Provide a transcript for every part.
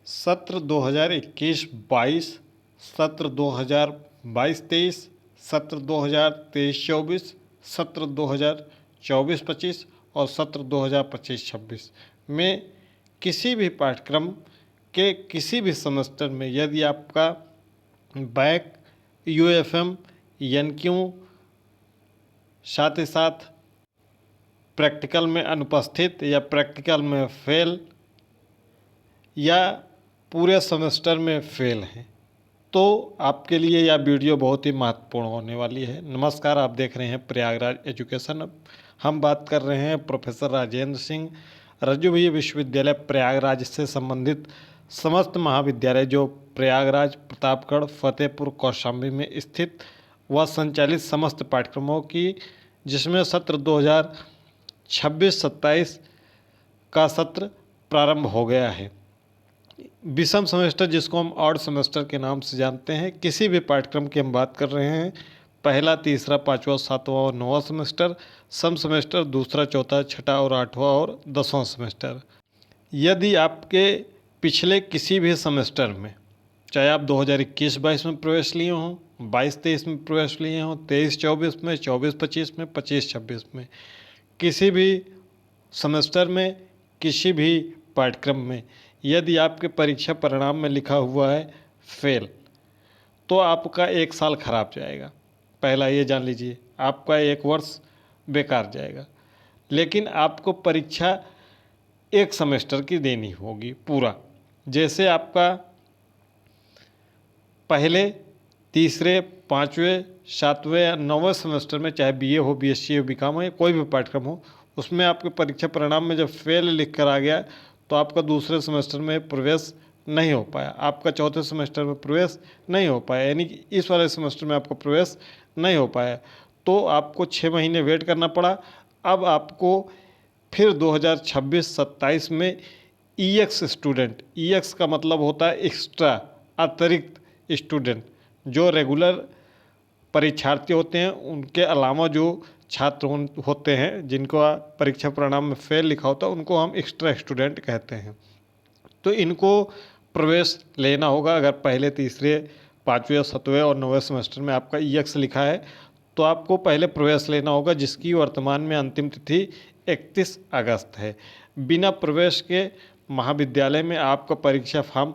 सत्र 2021-22, सत्र 2022-23, सत्र 2023-24, सत्र 2024-25 और सत्र 2025-26 में किसी भी पाठ्यक्रम के किसी भी सेमेस्टर में यदि आपका बैक, यूएफएम, एनक्यू, साथ ही साथ प्रैक्टिकल में अनुपस्थित या प्रैक्टिकल में फेल या पूरे सेमेस्टर में फेल हैं, तो आपके लिए यह वीडियो बहुत ही महत्वपूर्ण होने वाली है। नमस्कार, आप देख रहे हैं प्रयागराज एजुकेशन। हम बात कर रहे हैं प्रोफेसर राजेंद्र सिंह, रज्जुभैया विश्वविद्यालय प्रयागराज से संबंधित समस्त महाविद्यालय जो प्रयागराज, प्रतापगढ़, फतेहपुर, कौशाम्बी में स्थित व संचालित समस्त पाठ्यक्रमों की, जिसमें सत्र 2026-27 का सत्र प्रारंभ हो गया है। विषम सेमेस्टर, जिसको हम ऑड सेमेस्टर के नाम से जानते हैं, किसी भी पाठ्यक्रम की हम बात कर रहे हैं। पहला, तीसरा, पाँचवा, सातवां और नौवां सेमेस्टर, सम सेमेस्टर, दूसरा, चौथा, छठा और आठवां और 10वां सेमेस्टर। यदि आपके पिछले किसी भी सेमेस्टर में, चाहे आप 2021-22 में प्रवेश लिए हों, 22-23 में प्रवेश लिए हों, 23-24 में, 24-25 में, 25-26 में, किसी भी सेमेस्टर में, किसी भी पाठ्यक्रम में यदि आपके परीक्षा परिणाम में लिखा हुआ है फेल, तो आपका 1 साल खराब जाएगा। पहला ये जान लीजिए, आपका 1 वर्ष बेकार जाएगा। लेकिन आपको परीक्षा 1 सेमेस्टर की देनी होगी पूरा। जैसे आपका पहले, तीसरे, पाँचवें, सातवें या 9वें सेमेस्टर में, चाहे बीए हो, बीएससी हो, बीकॉम हो, कोई भी पाठ्यक्रम हो, उसमें आपके परीक्षा परिणाम में जब फेल लिख कर आ गया तो आपका दूसरे सेमेस्टर में प्रवेश नहीं हो पाया, आपका चौथे सेमेस्टर में प्रवेश नहीं हो पाया, यानी कि इस वाले सेमेस्टर में आपका प्रवेश नहीं हो पाया, तो आपको 6 महीने वेट करना पड़ा। अब आपको फिर 2026-27 में ईएक्स स्टूडेंट, ईएक्स का मतलब होता है एक्स्ट्रा, अतिरिक्त स्टूडेंट, जो रेगुलर परीक्षार्थी होते हैं उनके अलावा जो छात्र होते हैं जिनको परीक्षा परिणाम में फेल लिखा होता है, उनको हम एक्स्ट्रा स्टूडेंट कहते हैं। तो इनको प्रवेश लेना होगा। अगर पहले, तीसरे, पाँचवें, 7वें और 9वें सेमेस्टर में आपका ईएक्स लिखा है तो आपको पहले प्रवेश लेना होगा, जिसकी वर्तमान में अंतिम तिथि 31 अगस्त है। बिना प्रवेश के महाविद्यालय में आपका परीक्षा फॉर्म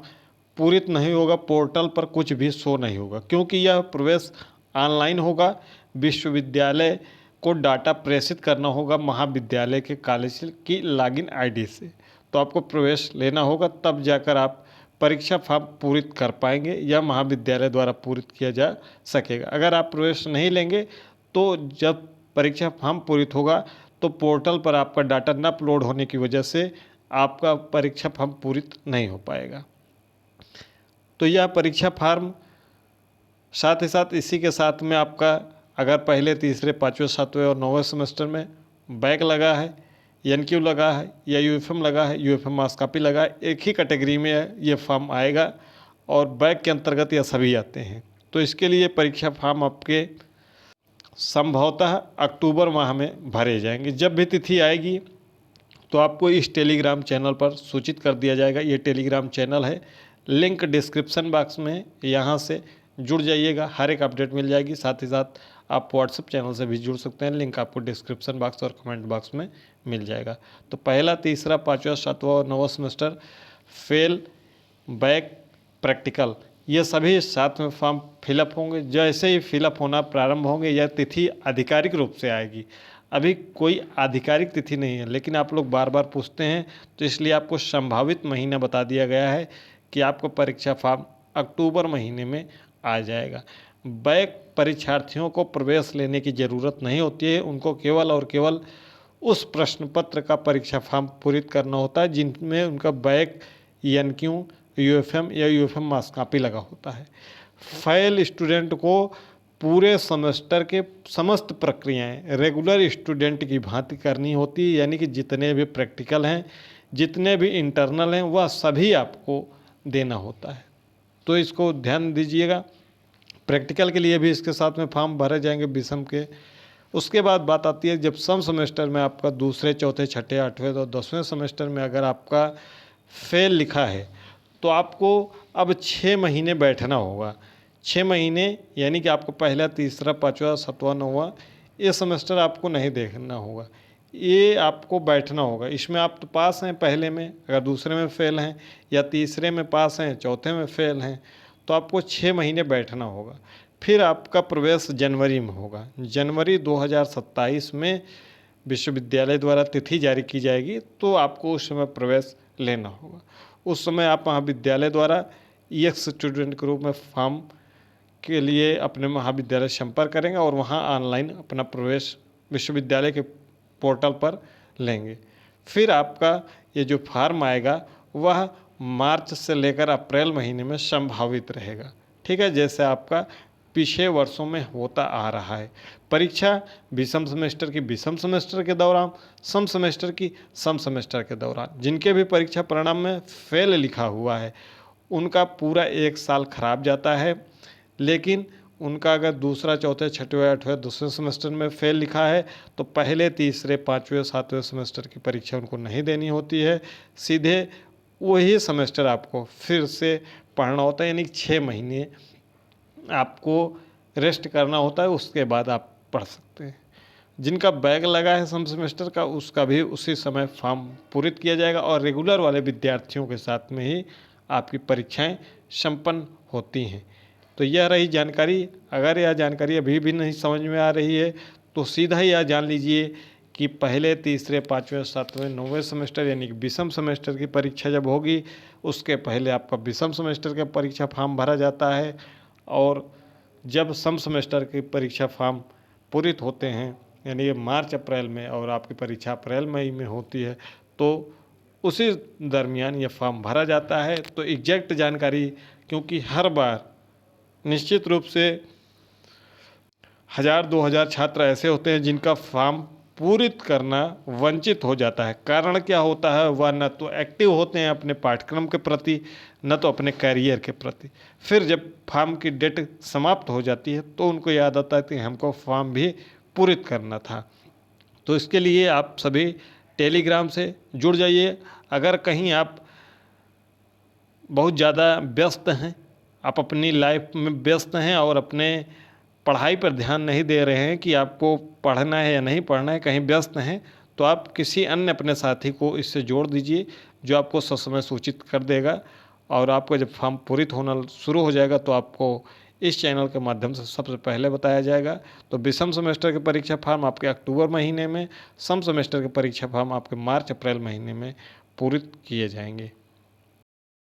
पूरित नहीं होगा, पोर्टल पर कुछ भी शो नहीं होगा, क्योंकि यह प्रवेश ऑनलाइन होगा। विश्वविद्यालय को डाटा प्रेषित करना होगा महाविद्यालय के कॉलेज की लॉगिन आईडी से, तो आपको प्रवेश लेना होगा, तब जाकर आप परीक्षा फॉर्म पूरित कर पाएंगे या महाविद्यालय द्वारा पूरित किया जा सकेगा। अगर आप प्रवेश नहीं लेंगे तो जब परीक्षा फॉर्म पूरित होगा तो पोर्टल पर आपका डाटा न अपलोड होने की वजह से आपका परीक्षा फॉर्म पूरित नहीं हो पाएगा। तो यह परीक्षा फॉर्म, साथ ही साथ इसी के साथ में आपका अगर पहले, तीसरे, पाँचवें, 7वें और 9वें सेमेस्टर में बैक लगा है, एनक्यू लगा है या यूएफएम लगा है, यूएफएम मार्क्स कॉपी लगा है, एक ही कैटेगरी में ये फॉर्म आएगा और बैक के अंतर्गत यह सभी आते हैं। तो इसके लिए परीक्षा फॉर्म आपके संभवतः अक्टूबर माह में भरे जाएंगे। जब भी तिथि आएगी तो आपको इस टेलीग्राम चैनल पर सूचित कर दिया जाएगा। ये टेलीग्राम चैनल है, लिंक डिस्क्रिप्शन बॉक्स में, यहाँ से जुड़ जाइएगा, हर एक अपडेट मिल जाएगी। साथ ही साथ आप व्हाट्सएप चैनल से भी जुड़ सकते हैं, लिंक आपको डिस्क्रिप्शन बॉक्स और कमेंट बॉक्स में मिल जाएगा। तो पहला, तीसरा, पाँचवा, 7वां और 9वां सेमेस्टर, फेल, बैक, प्रैक्टिकल, ये सभी साथ में फॉर्म फिलअप होंगे। जैसे ही फिलअप होना प्रारंभ होंगे, यह तिथि आधिकारिक रूप से आएगी। अभी कोई आधिकारिक तिथि नहीं है, लेकिन आप लोग बार बार पूछते हैं, तो इसलिए आपको संभावित महीना बता दिया गया है कि आपको परीक्षा फॉर्म अक्टूबर महीने में आ जाएगा। बैक परीक्षार्थियों को प्रवेश लेने की ज़रूरत नहीं होती है, उनको केवल और केवल उस प्रश्न पत्र का परीक्षा फॉर्म पूरित करना होता है जिनमें उनका बैक, एनक्यू, यूएफएम या यूएफएम मार्क्स कॉपी लगा होता है। फेल स्टूडेंट को पूरे सेमेस्टर के समस्त प्रक्रियाएं रेगुलर स्टूडेंट की भांति करनी होती है, यानी कि जितने भी प्रैक्टिकल हैं, जितने भी इंटरनल हैं, वह सभी आपको देना होता है। तो इसको ध्यान दीजिएगा। प्रैक्टिकल के लिए भी इसके साथ में फॉर्म भरे जाएंगे विषम के। उसके बाद बात आती है जब सम सेमेस्टर में आपका दूसरे, चौथे, छठे, 8वें और 10वें सेमेस्टर में अगर आपका फेल लिखा है तो आपको अब 6 महीने बैठना होगा। 6 महीने यानी कि आपको पहला, तीसरा, पाँचवा, सातवां, नौवां ये सेमेस्टर आपको नहीं देखना होगा, ये आपको बैठना होगा। इसमें आप तो पास हैं पहले में, अगर दूसरे में फ़ेल हैं, या तीसरे में पास हैं, चौथे में फ़ेल हैं, तो आपको 6 महीने बैठना होगा। फिर आपका प्रवेश जनवरी में होगा। जनवरी 2027 में विश्वविद्यालय द्वारा तिथि जारी की जाएगी, तो आपको उस समय प्रवेश लेना होगा। उस समय आप महाविद्यालय द्वारा EX स्टूडेंट के रूप में फॉर्म के लिए अपने महाविद्यालय संपर्क करेंगे और वहाँ ऑनलाइन अपना प्रवेश विश्वविद्यालय के पोर्टल पर लेंगे। फिर आपका ये जो फार्म आएगा वह मार्च से लेकर अप्रैल महीने में संभावित रहेगा। ठीक है, जैसे आपका पिछले वर्षों में होता आ रहा है। परीक्षा विषम सेमेस्टर की विषम सेमेस्टर के दौरान, सम सेमेस्टर की सम सेमेस्टर के दौरान। जिनके भी परीक्षा परिणाम में फेल लिखा हुआ है उनका पूरा 1 साल खराब जाता है, लेकिन उनका अगर दूसरा, चौथे, छठवें, आठवें दूसरे सेमेस्टर में फेल लिखा है तो पहले, तीसरे, पाँचवें, सातवें सेमेस्टर की परीक्षा उनको नहीं देनी होती है, सीधे वही सेमेस्टर आपको फिर से पढ़ना होता है। यानी 6 महीने आपको रेस्ट करना होता है, उसके बाद आप पढ़ सकते हैं। जिनका बैग लगा है सम सेमेस्टर का उसका भी उसी समय फॉर्म पूरित किया जाएगा और रेगुलर वाले विद्यार्थियों के साथ में ही आपकी परीक्षाएं संपन्न होती हैं। तो यह रही जानकारी। अगर यह जानकारी अभी भी नहीं समझ में आ रही है तो सीधा ही यह जान लीजिए कि पहले, तीसरे, पाँचवें, सातवें, नौवें सेमेस्टर यानी कि विषम सेमेस्टर की परीक्षा जब होगी उसके पहले आपका विषम सेमेस्टर का परीक्षा फॉर्म भरा जाता है, और जब सम सेमेस्टर की परीक्षा फॉर्म पूरित होते हैं यानी ये मार्च अप्रैल में और आपकी परीक्षा अप्रैल मई में होती है, तो उसी दरमियान ये फॉर्म भरा जाता है। तो एग्जैक्ट जानकारी, क्योंकि हर बार निश्चित रूप से 1000-2000 छात्र ऐसे होते हैं जिनका फॉर्म पूरित करना वंचित हो जाता है। कारण क्या होता है, वह न तो एक्टिव होते हैं अपने पाठ्यक्रम के प्रति, न तो अपने कैरियर के प्रति। फिर जब फॉर्म की डेट समाप्त हो जाती है तो उनको याद आता है कि हमको फॉर्म भी पूरित करना था। तो इसके लिए आप सभी टेलीग्राम से जुड़ जाइए। अगर कहीं आप बहुत ज़्यादा व्यस्त हैं, आप अपनी लाइफ में व्यस्त हैं और अपने पढ़ाई पर ध्यान नहीं दे रहे हैं कि आपको पढ़ना है या नहीं पढ़ना है, कहीं व्यस्त हैं, तो आप किसी अन्य अपने साथी को इससे जोड़ दीजिए जो आपको ससमय सूचित कर देगा। और आपको जब फॉर्म पूरित होना शुरू हो जाएगा तो आपको इस चैनल के माध्यम से सबसे पहले बताया जाएगा। तो विषम सेमेस्टर की परीक्षा फॉर्म आपके अक्टूबर महीने में, सम सेमेस्टर के परीक्षा फॉर्म आपके मार्च अप्रैल महीने में पूरित किए जाएंगे।